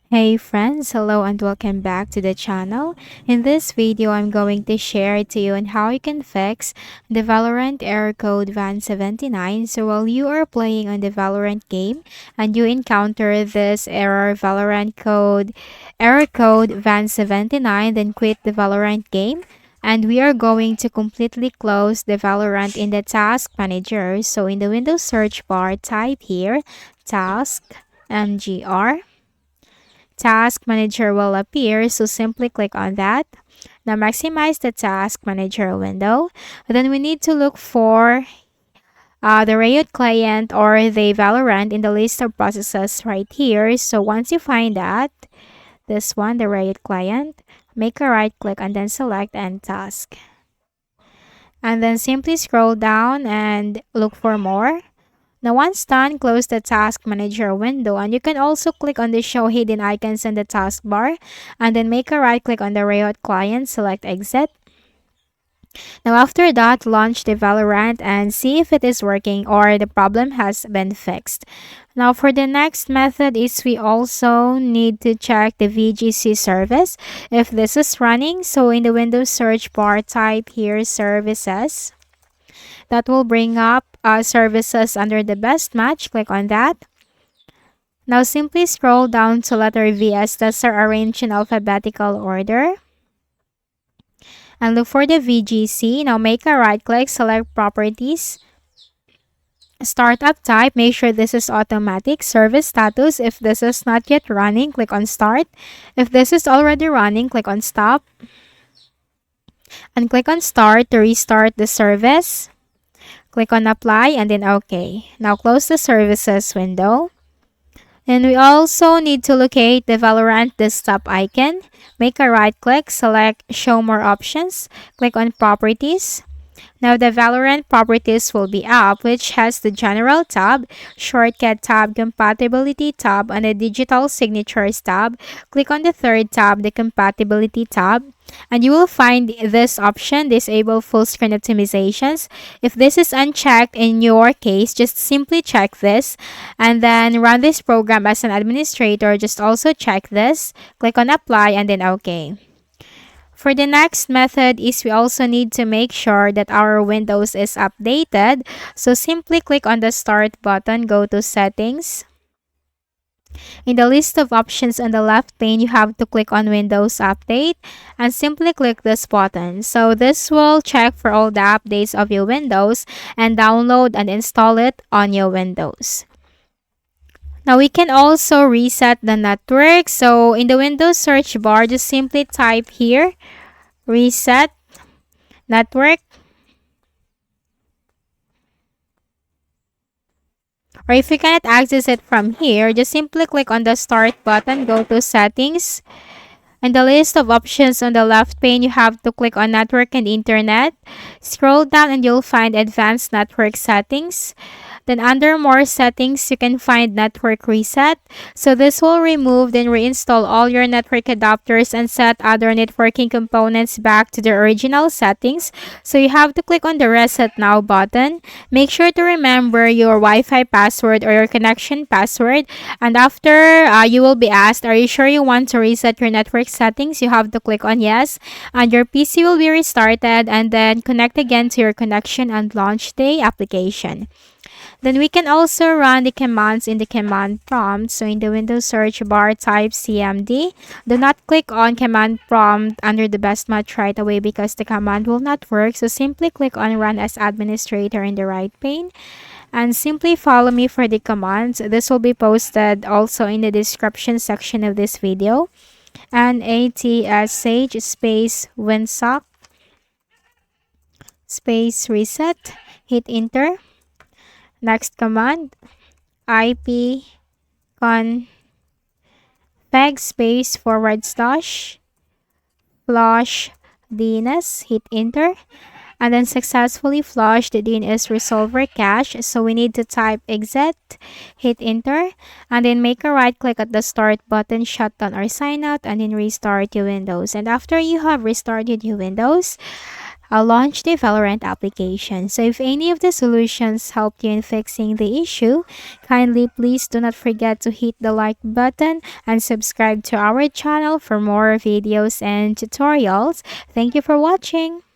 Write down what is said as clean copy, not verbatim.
Hey friends, hello and welcome back to the channel. In this video, I'm going to share to you on how you can fix the Valorant Error Code VAN79. So while you are playing on the Valorant game and you encounter this Error Code VAN79, then quit the Valorant game. And we are going to completely close the Valorant in the Task Manager. So in the Windows search bar, type here Task MGR. Task Manager will appear, so simply click on that. Now maximize the Task Manager window. Then we need to look for the Riot client or the Valorant in the list of processes right here. So once you find that, this one, the Riot client, make a right click and then select End Task. And then simply scroll down and look for more. Now once done, close the Task Manager window, and you can also click on the Show Hidden Icons in the taskbar and then make a right click on the Riot client, select Exit. Now after that, launch the Valorant and see if it is working or the problem has been fixed. Now for the next method is we also need to check the VGC service if this is running. So in the Windows search bar, type here Services. That will bring up services under the best match. Click on that. Now simply scroll down to letter V as that's are arranged in alphabetical order. And look for the VGC. Now make a right click, select Properties. Startup type, make sure this is automatic. Service status, if this is not yet running, click on Start. If this is already running, click on Stop. And click on Start to restart the service. Click on Apply and then OK. Now close the Services window. And we also need to locate the Valorant desktop icon. Make a right click, select Show More Options. Click on Properties. Now the Valorant properties will be up, which has the General tab, Shortcut tab, Compatibility tab, and the Digital Signatures tab. Click on the third tab, the Compatibility tab, and you will find this option, Disable Full Screen Optimizations. If this is unchecked in your case, just simply check this and then run this program as an administrator. Just also check this, click on Apply and then OK. For the next method is we also need to make sure that our Windows is updated. So simply click on the Start button, go to Settings. In the list of options on the left pane, you have to click on Windows Update and simply click this button. So this will check for all the updates of your Windows and download and install it on your Windows. Now we can also reset the network. So in the Windows search bar, just simply type here, Reset Network. Or if you cannot access it from here, just simply click on the Start button, go to Settings. In the list of options on the left pane, you have to click on Network and Internet. Scroll down and you'll find Advanced Network Settings. Then under More Settings, you can find Network Reset. So this will remove and reinstall all your network adapters and set other networking components back to their original settings. So you have to click on the Reset Now button. Make sure to remember your Wi-Fi password or your connection password. And after you will be asked, are you sure you want to reset your network settings? You have to click on Yes. And your PC will be restarted and then connect again to your connection and launch the application. Then we can also run the commands in the command prompt. So in the Windows search bar, type CMD. Do not click on command prompt under the best match right away because the command will not work. So simply click on Run as Administrator in the right pane. And simply follow me for the commands. This will be posted also in the description section of this video. NATSH space winsock space reset. Hit enter. Next command, IP config space // flush DNS, hit enter, and then successfully flushed the DNS resolver cache. So we need to type exit, hit enter, and then make a right click at the Start button, shut down or sign out, and then restart your Windows. And after you have restarted your Windows, launch the Valorant application. So if any of the solutions helped you in fixing the issue, kindly please do not forget to hit the like button and subscribe to our channel for more videos and tutorials. Thank you for watching.